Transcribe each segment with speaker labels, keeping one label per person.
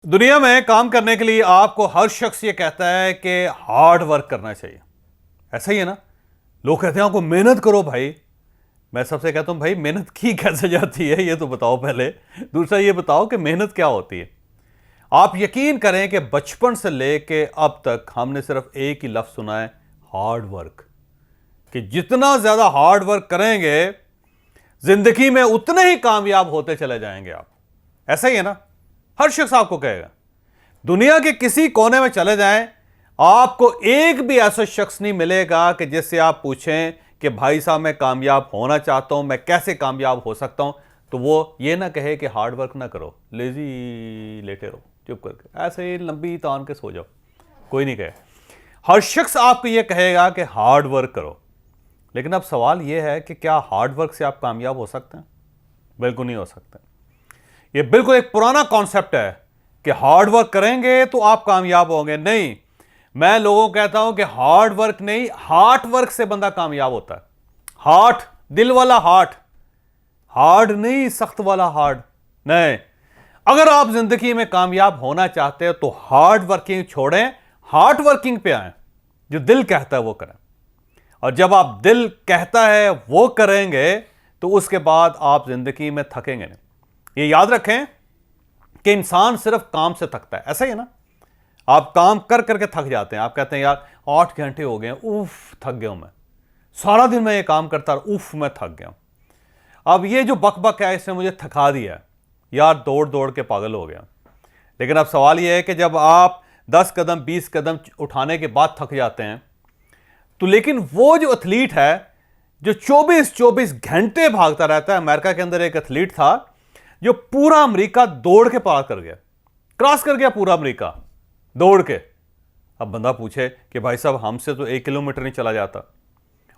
Speaker 1: दुनिया में काम करने के लिए आपको हर शख्स ये कहता है कि हार्ड वर्क करना चाहिए। ऐसा ही है ना। लोग कहते हैं आपको मेहनत करो भाई। मैं सबसे कहता हूं भाई मेहनत की कैसे जाती है ये तो बताओ पहले। दूसरा ये बताओ कि मेहनत क्या होती है। आप यकीन करें कि बचपन से लेके अब तक हमने सिर्फ एक ही लफ्ज सुना है, हार्ड वर्क। कि जितना ज्यादा हार्ड वर्क करेंगे जिंदगी में उतने ही कामयाब होते चले जाएंगे आप। ऐसा ही है ना। हर शख्स आपको कहेगा। दुनिया के किसी कोने में चले जाएं, आपको एक भी ऐसा शख्स नहीं मिलेगा कि जिससे आप पूछें कि भाई साहब मैं कामयाब होना चाहता हूं, मैं कैसे कामयाब हो सकता हूं, तो वो ये ना कहे कि हार्ड वर्क ना करो, लेजी लेटे रहो चुप करके ऐसे ही लंबी तान के सो जाओ। कोई नहीं कहे। हर शख्स आपको यह कहेगा कि हार्ड वर्क करो। लेकिन अब सवाल यह है कि क्या हार्ड वर्क से आप कामयाब हो सकते हैं? बिल्कुल नहीं हो सकते। ये बिल्कुल एक पुराना कॉन्सेप्ट है कि हार्ड वर्क करेंगे तो आप कामयाब होंगे। नहीं, मैं लोगों को कहता हूं कि हार्ड वर्क नहीं, हार्ट वर्क से बंदा कामयाब होता है। हार्ट, दिल वाला हार्ट, हार्ड नहीं सख्त वाला हार्ड नहीं। अगर आप जिंदगी में कामयाब होना चाहते हो तो हार्ड वर्किंग छोड़ें, हार्ट वर्किंग पे आए। जो दिल कहता है वो करें। और जब आप दिल कहता है वो करेंगे तो उसके बाद आप जिंदगी में थकेंगे नहीं। ये याद रखें कि इंसान सिर्फ काम से थकता है। ऐसा ही है ना। आप काम कर करके थक जाते हैं। आप कहते हैं यार 8 घंटे हो गए, उफ थक गया हूं मैं, सारा दिन मैं ये काम करता रहा, उफ मैं थक गया हूं। अब ये जो बक है इसने मुझे थका दिया है यार, दौड़ दौड़ के पागल हो गया। लेकिन अब सवाल यह है कि जब आप 10 कदम 20 कदम उठाने के बाद थक जाते हैं तो लेकिन वो जो एथलीट है जो 24 घंटे भागता रहता है। अमेरिका के अंदर एक एथलीट था जो पूरा अमेरिका दौड़ के पार कर गया, क्रॉस कर गया पूरा अमेरिका दौड़ के। अब बंदा पूछे कि भाई साहब हमसे तो 1 किलोमीटर नहीं चला जाता,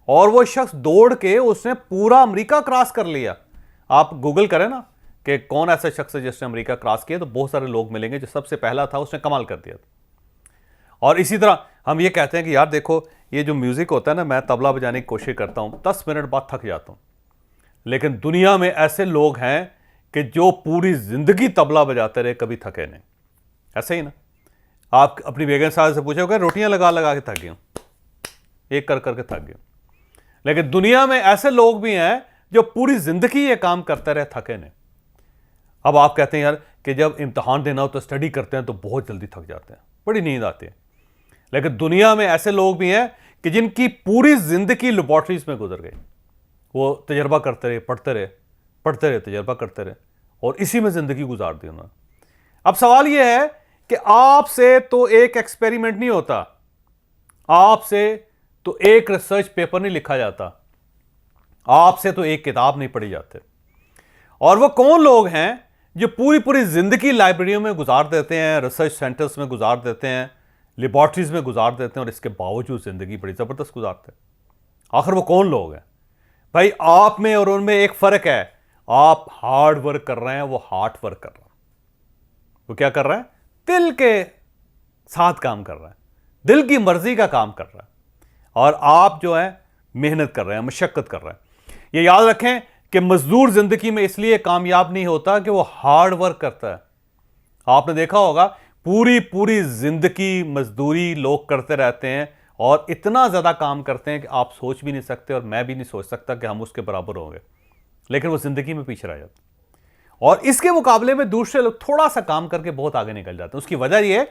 Speaker 1: और वो शख्स दौड़ के उसने पूरा अमेरिका क्रॉस कर लिया। आप गूगल करें ना कि कौन ऐसा शख्स है जिसने अमेरिका क्रॉस किया, तो बहुत सारे लोग मिलेंगे। जो सबसे पहला था उसने कमाल कर दिया। और इसी तरह हम ये कहते हैं कि यार देखो ये जो म्यूजिक होता है ना, मैं तबला बजाने की कोशिश करता हूं, 10 मिनट बाद थक जाता हूं। लेकिन दुनिया में ऐसे लोग हैं कि जो पूरी जिंदगी तबला बजाते रहे, कभी थके नहीं। ऐसे ही ना। आप अपनी बेगम साहब से पूछोगे रोटियां लगा लगा के थक गए, एक कर करके थक गए। लेकिन दुनिया में ऐसे लोग भी हैं जो पूरी जिंदगी ये काम करते रहे, थके नहीं। अब आप कहते हैं यार कि जब इम्तहान देना हो तो स्टडी करते हैं तो बहुत जल्दी थक जाते हैं, बड़ी नींद आती है। लेकिन दुनिया में ऐसे लोग भी हैं कि जिनकी पूरी जिंदगी लेबॉर्ट्रीज में गुजर गई। वो तजर्बा करते रहे, पढ़ते रहे, पढ़ते रहे, तजर्बा करते रहे, और इसी में जिंदगी गुजार दी उन्होंने। अब सवाल यह है कि आपसे तो एक एक्सपेरिमेंट नहीं होता, आपसे तो एक रिसर्च पेपर नहीं लिखा जाता, आपसे तो एक किताब नहीं पढ़ी जाती। और वो कौन लोग हैं जो पूरी पूरी जिंदगी लाइब्रेरियों में गुजार देते हैं, रिसर्च सेंटर्स में गुजार देते हैं, लेबॉर्ट्रीज में गुजार देते हैं, और इसके बावजूद जिंदगी बड़ी जबरदस्त गुजारते हैं। आखिर वो कौन लोग हैं? भाई आप में और उनमें एक फर्क है। आप हार्ड वर्क कर रहे हैं, वो हार्ट वर्क कर रहा है। वो क्या कर रहा है? दिल के साथ काम कर रहा है, दिल की मर्जी का काम कर रहा है। और आप जो है मेहनत कर रहे हैं, मशक्कत कर रहे हैं। ये याद रखें कि मजदूर जिंदगी में इसलिए कामयाब नहीं होता कि वो हार्ड वर्क करता है। आपने देखा होगा पूरी पूरी जिंदगी मजदूरी लोग करते रहते हैं और इतना ज्यादा काम करते हैं कि आप सोच भी नहीं सकते, और मैं भी नहीं सोच सकता कि हम उसके बराबर होंगे। लेकिन वो जिंदगी में पीछे रह जाते हैं। और इसके मुकाबले में दूसरे लोग थोड़ा सा काम करके बहुत आगे निकल जाते हैं। उसकी वजह यह है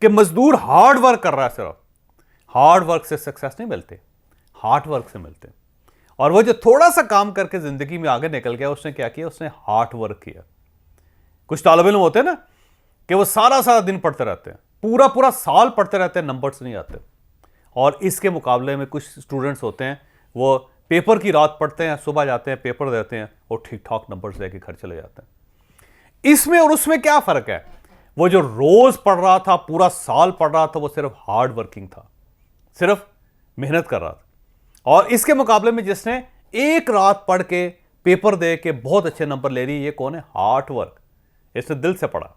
Speaker 1: कि मजदूर हार्ड वर्क कर रहा है। सिर्फ हार्ड वर्क से सक्सेस नहीं मिलते, हार्ड वर्क से मिलते। और वो जो थोड़ा सा काम करके जिंदगी में आगे निकल गया, उसने क्या किया? उसने हार्ड वर्क किया। कुछ तालिब इल्म होते हैं ना कि वो सारा सारा दिन पढ़ते रहते हैं, पूरा पूरा साल पढ़ते रहते हैं, नंबर्स नहीं आते। और इसके मुकाबले में कुछ स्टूडेंट्स होते हैं वो पेपर की रात पढ़ते हैं, सुबह जाते हैं, पेपर देते हैं, और ठीक ठाक नंबर्स लेके घर चले जाते हैं। इसमें और उसमें क्या फर्क है? वो जो रोज पढ़ रहा था, पूरा साल पढ़ रहा था, वो सिर्फ हार्ड वर्किंग था, सिर्फ मेहनत कर रहा था। और इसके मुकाबले में जिसने एक रात पढ़ के पेपर दे के बहुत अच्छे नंबर ले रही, ये कौन है? Hard work. इसने दिल से पढ़ा।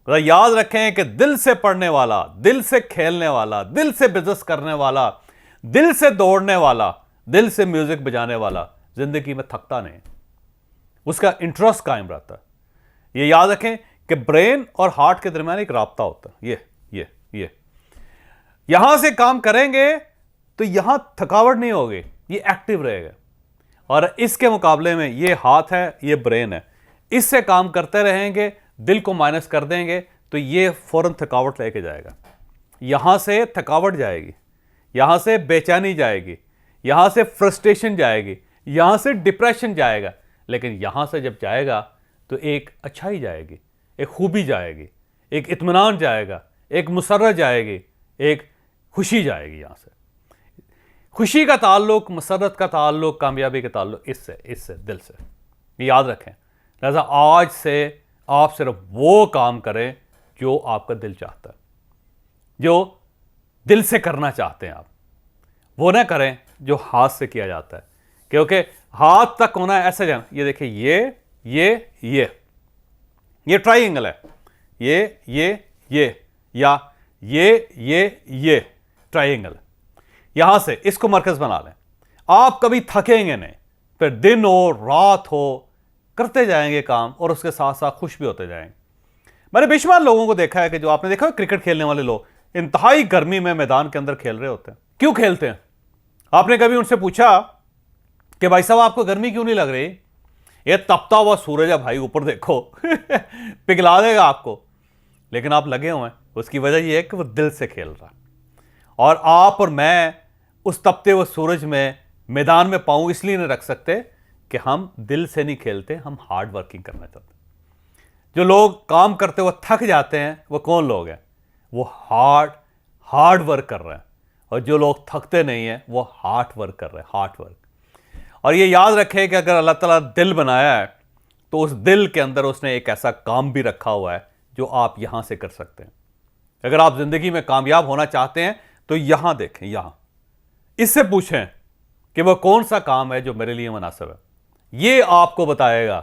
Speaker 1: तो याद रखें कि दिल से पढ़ने वाला, दिल से खेलने वाला, दिल से बिजनेस करने वाला, दिल से दौड़ने वाला, दिल से म्यूजिक बजाने वाला जिंदगी में थकता नहीं, उसका इंटरेस्ट कायम रहता है। ये याद रखें कि ब्रेन और हार्ट के दरमियान एक राब्ता होता है। ये यहां से काम करेंगे तो यहां थकावट नहीं होगी, ये एक्टिव रहेगा। और इसके मुकाबले में ये हाथ है, ये ब्रेन है, इससे काम करते रहेंगे, दिल को माइनस कर देंगे तो ये फौरन थकावट लेके जाएगा। यहां से थकावट जाएगी, यहां से बेचैनी जाएगी, यहां से फ्रस्ट्रेशन जाएगी, यहां से डिप्रेशन जाएगा। लेकिन यहां से जब जाएगा तो एक अच्छाई जाएगी, एक खूबी जाएगी, एक इत्मीनान जाएगा, एक मुसर्रत जाएगी, एक खुशी जाएगी। यहां से खुशी का ताल्लुक, मसरत का ताल्लुक, कामयाबी का ताल्लुक इससे दिल से, याद रखें। लिहाजा आज से आप सिर्फ वो काम करें जो आपका दिल चाहता है, जो दिल से करना चाहते हैं आप, वो ना करें जो हाथ से किया जाता है। क्योंकि हाथ तक होना है ऐसे जाना। ये देखिए, ये ट्राइंगल है, ये या ये ट्राइंगल। यहां से इसको मरकज बना लें। आप कभी थकेंगे नहीं, फिर दिन हो रात हो करते जाएंगे काम, और उसके साथ साथ खुश भी होते जाएंगे। मैंने बेशुमार लोगों को देखा है कि जो आपने देखा है क्रिकेट खेलने वाले लोग इंतहाई गर्मी में मैदान के अंदर खेल रहे होते हैं। क्यों खेलते हैं? आपने कभी उनसे पूछा कि भाई साहब आपको गर्मी क्यों नहीं लग रही? ये तपता हुआ सूरज है भाई, ऊपर देखो पिघला देगा आपको। लेकिन आप लगे हुए हैं, उसकी वजह यह है कि वो दिल से खेल रहा है। और आप और मैं उस तपते हुए सूरज में मैदान में पांव इसलिए नहीं रख सकते कि हम दिल से नहीं खेलते, हम हार्ड वर्किंग करना चाहते हैं। जो लोग काम करते हुए थक जाते हैं वो कौन लोग हैं? वो हार्ड वर्क कर रहे हैं। और जो लोग थकते नहीं हैं वो हार्ट वर्क कर रहे हैं, हार्ट वर्क। और ये याद रखें कि अगर अल्लाह ताला दिल बनाया है तो उस दिल के अंदर उसने एक ऐसा काम भी रखा हुआ है जो आप यहां से कर सकते हैं। अगर आप जिंदगी में कामयाब होना चाहते हैं तो यहां देखें, यहां इससे पूछें कि वह कौन सा काम है जो मेरे लिए मुनासिब है। ये आपको बताएगा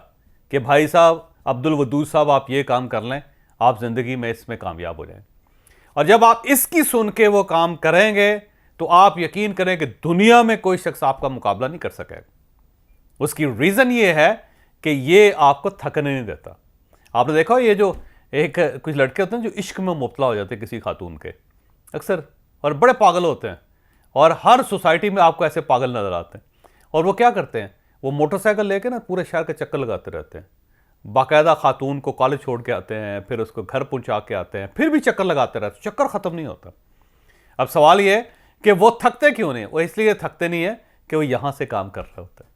Speaker 1: कि भाई साहब अब्दुल वदूद साहब, आप ये काम कर लें, आप जिंदगी में इसमें कामयाब हो जाएं। और जब आप इसकी सुन के वो काम करेंगे तो आप यकीन करें कि दुनिया में कोई शख्स आपका मुकाबला नहीं कर सकेगा। उसकी रीजन ये है कि ये आपको थकने नहीं देता। आपने देखा ये जो एक कुछ लड़के होते हैं जो इश्क में मुब्तला हो जाते हैं किसी खातून के अक्सर, और बड़े पागल होते हैं, और हर सोसाइटी में आपको ऐसे पागल नजर आते हैं। और वो क्या करते हैं, वो मोटरसाइकिल लेके ना पूरे शहर के चक्कर लगाते रहते हैं। बाकायदा खातून को कॉलेज छोड़ के आते हैं, फिर उसको घर पहुंचा के आते हैं, फिर भी चक्कर लगाते रहते हैं, चक्कर खत्म नहीं होता। अब सवाल ये है कि वो थकते क्यों नहीं? वो इसलिए थकते नहीं है कि वो यहां से काम कर रहे होते हैं।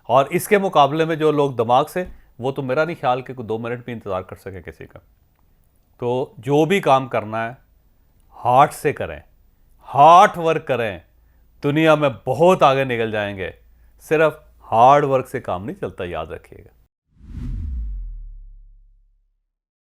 Speaker 1: और इसके मुकाबले में जो लोग दिमाग से, वो तो मेरा नहीं ख्याल कि कोई 2 मिनट भी इंतजार कर सके किसी का। तो जो भी काम करना है हार्ट से करें, हार्ट वर्क करें, दुनिया में बहुत आगे निकल जाएंगे। सिर्फ हार्ड वर्क से काम नहीं चलता, याद रखिएगा।